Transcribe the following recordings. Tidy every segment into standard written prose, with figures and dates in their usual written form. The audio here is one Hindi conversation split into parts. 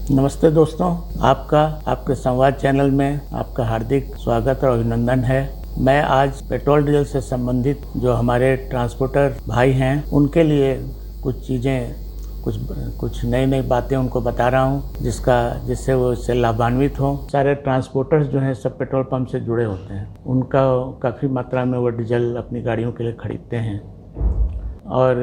नमस्ते दोस्तों, आपके संवाद चैनल में आपका हार्दिक स्वागत और अभिनंदन है। मैं आज पेट्रोल डीजल से संबंधित जो हमारे ट्रांसपोर्टर भाई हैं उनके लिए कुछ चीज़ें, कुछ नई बातें उनको बता रहा हूं जिससे वो इससे लाभान्वित हों। सारे ट्रांसपोर्टर्स जो हैं सब पेट्रोल पंप से जुड़े होते हैं। उनका काफ़ी मात्रा में वो डीजल अपनी गाड़ियों के लिए खरीदते हैं और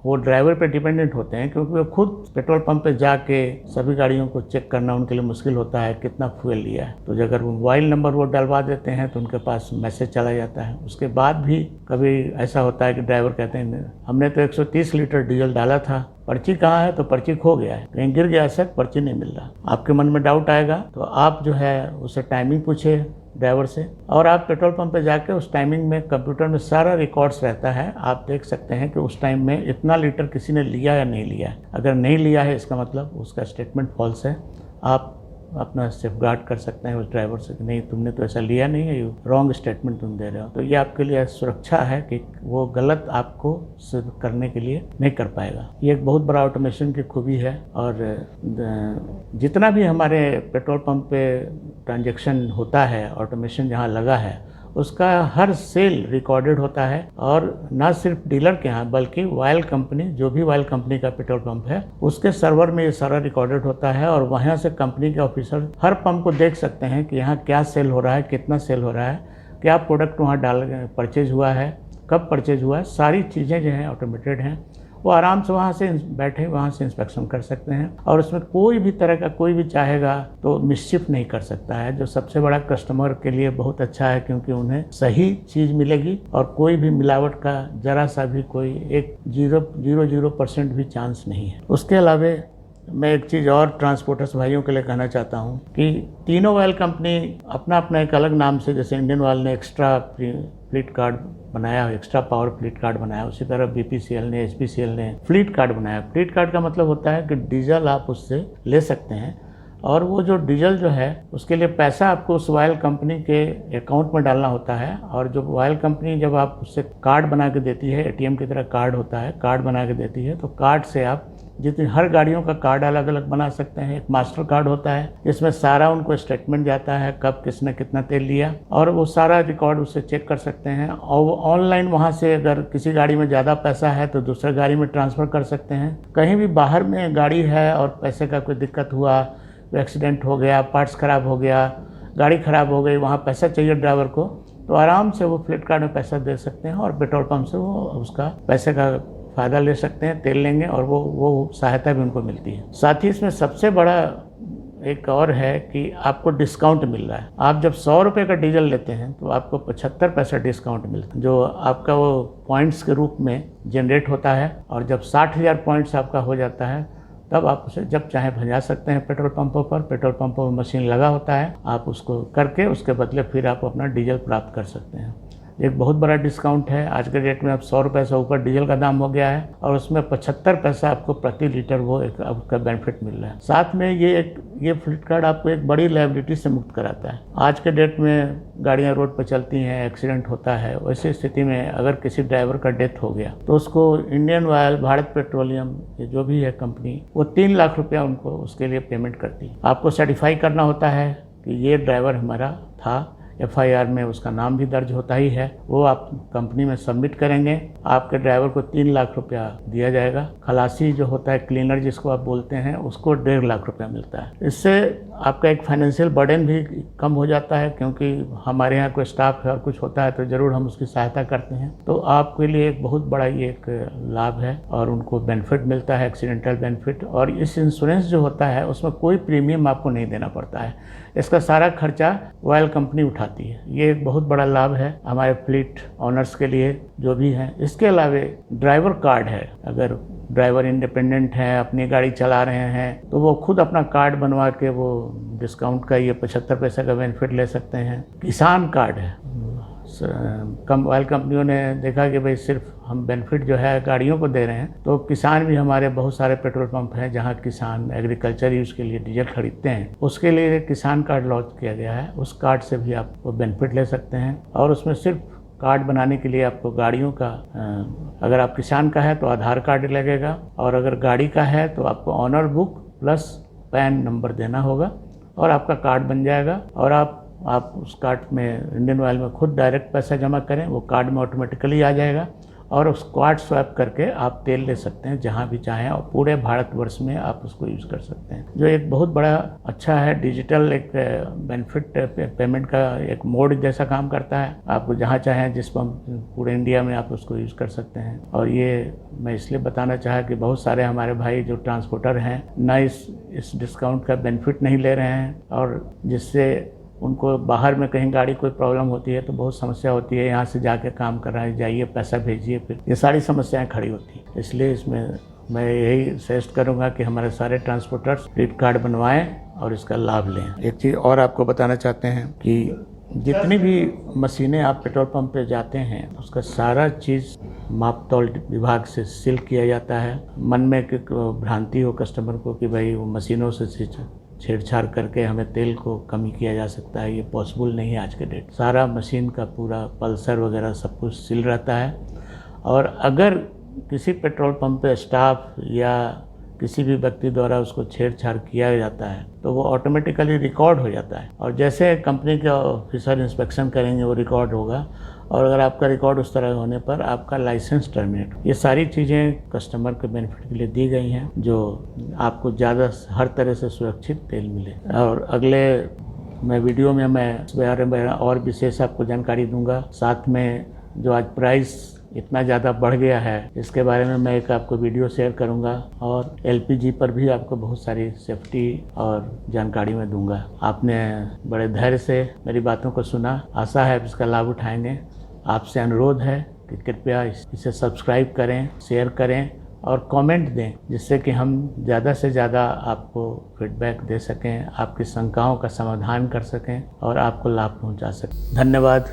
वो ड्राइवर पे डिपेंडेंट होते हैं, क्योंकि वो खुद पेट्रोल पंप पे जाके सभी गाड़ियों को चेक करना उनके लिए मुश्किल होता है कितना फ्यूल लिया है। तो अगर मोबाइल नंबर वो डलवा देते हैं तो उनके पास मैसेज चला जाता है। उसके बाद भी कभी ऐसा होता है कि ड्राइवर कहते हैं हमने तो 130 लीटर डीजल डाला था, पर्ची कहाँ है? तो पर्ची खो गया है, कहीं गिर गया सर, पर्ची नहीं मिल रहा। आपके मन में डाउट आएगा तो आप जो है उससे टाइमिंग पूछे ड्राइवर से, और आप पेट्रोल पंप पे जाके उस टाइमिंग में कंप्यूटर में सारा रिकॉर्ड्स रहता है। आप देख सकते हैं कि उस टाइम में इतना लीटर किसी ने लिया या नहीं लिया है। अगर नहीं लिया है इसका मतलब उसका स्टेटमेंट फॉल्स है। आप अपना सेफगार्ड कर सकते हैं उस ड्राइवर से कि नहीं, तुमने तो ऐसा लिया नहीं है, रॉन्ग स्टेटमेंट तुम दे रहे हो। तो ये आपके लिए सुरक्षा है कि वो गलत आपको करने के लिए नहीं कर पाएगा। ये एक बहुत बड़ा ऑटोमेशन की खूबी है। और जितना भी हमारे पेट्रोल पंप पे ट्रांजैक्शन होता है, ऑटोमेशन जहाँ लगा है, उसका हर सेल रिकॉर्डेड होता है। और ना सिर्फ डीलर के यहाँ बल्कि ऑयल कंपनी, जो भी ऑयल कंपनी का पेट्रोल पंप है उसके सर्वर में ये सारा रिकॉर्डेड होता है। और वहाँ से कंपनी के ऑफिसर हर पंप को देख सकते हैं कि यहाँ क्या सेल हो रहा है, कितना सेल हो रहा है, क्या प्रोडक्ट वहाँ परचेज हुआ है, कब परचेज हुआ है। सारी चीज़ें जो हैं ऑटोमेटेड हैं। वो आराम से वहाँ से बैठे वहाँ से इंस्पेक्शन कर सकते हैं और उसमें कोई भी तरह का कोई भी चाहेगा तो मिसचिफ नहीं कर सकता है, जो सबसे बड़ा कस्टमर के लिए बहुत अच्छा है, क्योंकि उन्हें सही चीज़ मिलेगी और कोई भी मिलावट का जरा सा भी कोई 0.00% भी चांस नहीं है। उसके अलावा मैं एक चीज़ और ट्रांसपोर्टर्स भाइयों के लिए कहना चाहता हूँ कि तीनों ऑयल कंपनी अपना अपना एक अलग नाम से, जैसे इंडियन ऑयल ने एक्स्ट्रा फ्लीट कार्ड बनाया, एक्स्ट्रा पावर फ्लीट कार्ड बनाया, उसी तरह BPCL ने, HPCL ने फ्लीट कार्ड बनाया। फ्लीट कार्ड का मतलब होता है कि डीजल आप उससे ले सकते हैं और वो जो डीजल जो है उसके लिए पैसा आपको उस ऑयल कंपनी के अकाउंट में डालना होता है। और जो ऑयल कंपनी जब आप उससे कार्ड बना के देती है, ATM की तरह कार्ड होता है, कार्ड बना के देती है, तो कार्ड से आप जितनी हर गाड़ियों का कार्ड अलग अलग बना सकते हैं। एक मास्टर कार्ड होता है जिसमें सारा उनको स्टेटमेंट जाता है, कब किसने कितना तेल लिया, और वो सारा रिकॉर्ड उससे चेक कर सकते हैं। और वो ऑनलाइन वहाँ से अगर किसी गाड़ी में ज़्यादा पैसा है तो दूसरे गाड़ी में ट्रांसफ़र कर सकते हैं। कहीं भी बाहर में गाड़ी है और पैसे का कोई दिक्कत हुआ, एक्सीडेंट हो गया, पार्ट्स ख़राब हो गया, गाड़ी ख़राब हो गई, वहाँ पैसा चाहिए ड्राइवर को, तो आराम से वो फ्लिप कार्ड में पैसा दे सकते हैं और पेट्रोल पंप से वो उसका पैसे का फ़ायदा ले सकते हैं, तेल लेंगे और वो सहायता भी उनको मिलती है। साथ ही इसमें सबसे बड़ा एक और है कि आपको डिस्काउंट मिल रहा है। आप जब 100 रुपये का डीजल लेते हैं तो आपको 75 पैसा डिस्काउंट मिलता है, जो आपका वो पॉइंट्स के रूप में जनरेट होता है। और जब 60,000 पॉइंट्स आपका हो जाता है तब आप उसे जब चाहे भजा सकते हैं पेट्रोल पंपों पर। पेट्रोल पंपों में मशीन लगा होता है, आप उसको करके उसके बदले फिर आप अपना डीजल प्राप्त कर सकते हैं। एक बहुत बड़ा डिस्काउंट है। आज के डेट में अब 100 रुपये से ऊपर डीजल का दाम हो गया है और उसमें 75 पैसा आपको प्रति लीटर वो एक आपका बेनिफिट मिल रहा है। साथ में ये फ्लिप कार्ड आपको एक बड़ी लायबिलिटी से मुक्त कराता है। आज के डेट में गाड़ियाँ रोड पर चलती हैं, एक्सीडेंट होता है, वैसी स्थिति में अगर किसी ड्राइवर का डेथ हो गया तो उसको इंडियन ऑयल, भारत पेट्रोलियम, ये जो भी है कंपनी, वो 3 लाख रुपया उनको उसके लिए पेमेंट करती है। आपको सर्टिफाई करना होता है कि ये ड्राइवर हमारा था, FIR में उसका नाम भी दर्ज होता ही है, वो आप कंपनी में सबमिट करेंगे, आपके ड्राइवर को 3 लाख रुपया दिया जाएगा। खलासी जो होता है, क्लीनर जिसको आप बोलते हैं, उसको 1.5 लाख रुपया मिलता है। इससे आपका एक फाइनेंशियल बर्डन भी कम हो जाता है, क्योंकि हमारे यहाँ कोई स्टाफ है और कुछ होता है तो ज़रूर हम उसकी सहायता करते हैं। तो आपके लिए एक बहुत बड़ा ये एक लाभ है और उनको बेनिफिट मिलता है, एक्सीडेंटल बेनिफिट। और इस इंश्योरेंस जो होता है उसमें कोई प्रीमियम आपको नहीं देना पड़ता है, इसका सारा खर्चा ऑयल कंपनी उठाती है। ये एक बहुत बड़ा लाभ है हमारे फ्लीट ऑनर्स के लिए जो भी हैं। इसके अलावा ड्राइवर कार्ड है। अगर ड्राइवर इंडिपेंडेंट हैं, अपनी गाड़ी चला रहे हैं, तो वो खुद अपना कार्ड बनवा के वो डिस्काउंट का ये 75 पैसे का बेनिफिट ले सकते हैं। किसान कार्ड है। ऑयल कंपनियों ने देखा कि भाई सिर्फ हम बेनिफिट जो है गाड़ियों को दे रहे हैं, तो किसान भी, हमारे बहुत सारे पेट्रोल पंप हैं जहां किसान एग्रीकल्चर यूज़ के लिए डीजल खरीदते हैं, उसके लिए किसान कार्ड लॉन्च किया गया है। उस कार्ड से भी आप वो बेनिफिट ले सकते हैं। और उसमें सिर्फ कार्ड बनाने के लिए आपको गाड़ियों का, अगर आप किसान का है तो आधार कार्ड लगेगा, और अगर गाड़ी का है तो आपको owner book plus pan number देना होगा और आपका कार्ड बन जाएगा। और आप उस कार्ड में इंडियन ऑयल में खुद डायरेक्ट पैसा जमा करें, वो कार्ड में ऑटोमेटिकली आ जाएगा और उस कार्ड स्वैप करके आप तेल ले सकते हैं जहां भी चाहें और पूरे भारतवर्ष में आप उसको यूज़ कर सकते हैं, जो एक बहुत बड़ा अच्छा है। डिजिटल एक बेनिफिट पेमेंट का एक मोड जैसा काम करता है। आप जहां चाहें जिस पंप पूरे इंडिया में आप उसको यूज़ कर सकते हैं। और ये मैं इसलिए बताना चाहा कि बहुत सारे हमारे भाई जो ट्रांसपोर्टर हैं ना इस डिस्काउंट का बेनिफिट नहीं ले रहे हैं, और जिससे उनको बाहर में कहीं गाड़ी कोई प्रॉब्लम होती है तो बहुत समस्या होती है, यहाँ से जाके काम कर रहा है, जाइए पैसा भेजिए, फिर ये सारी समस्याएं खड़ी होती हैं। इसलिए इसमें मैं यही सजेस्ट करूँगा कि हमारे सारे ट्रांसपोर्टर्स क्रेडिट कार्ड बनवाएं और इसका लाभ लें। एक चीज़ और आपको बताना चाहते हैं कि जितनी भी मशीनें आप पेट्रोल पंप पे जाते हैं उसका सारा चीज़ माप तौल विभाग से सील किया जाता है। मन में भ्रांति हो कस्टमर को कि भाई वो मशीनों से छेड़छाड़ करके हमें तेल को कमी किया जा सकता है, ये पॉसिबल नहीं है आज के डेट। सारा मशीन का पूरा पल्सर वगैरह सब कुछ सील रहता है। और अगर किसी पेट्रोल पंप पे स्टाफ या किसी भी व्यक्ति द्वारा उसको छेड़छाड़ किया जाता है तो वो ऑटोमेटिकली रिकॉर्ड हो जाता है, और जैसे कंपनी के ऑफिसर इंस्पेक्शन करेंगे वो रिकॉर्ड होगा, और अगर आपका रिकॉर्ड उस तरह होने पर आपका लाइसेंस टर्मिनेट। ये सारी चीज़ें कस्टमर के बेनिफिट के लिए दी गई हैं, जो आपको ज़्यादा हर तरह से सुरक्षित तेल मिले। और अगले मैं वीडियो में मैं इस बारे में और विशेष आपको जानकारी दूंगा। साथ में जो आज प्राइस इतना ज़्यादा बढ़ गया है इसके बारे में मैं एक आपको वीडियो शेयर करूंगा, और एलपीजी पर भी आपको बहुत सारी सेफ्टी और जानकारी मैं दूंगा। आपने बड़े धैर्य से मेरी बातों को सुना, आशा है आप इसका लाभ उठाएंगे। आपसे अनुरोध है कि कृपया इसे सब्सक्राइब करें, शेयर करें और कमेंट दें, जिससे कि हम ज़्यादा से ज़्यादा आपको फीडबैक दे सकें, आपकी शंकाओं का समाधान कर सकें और आपको लाभ पहुंचा सकें। धन्यवाद।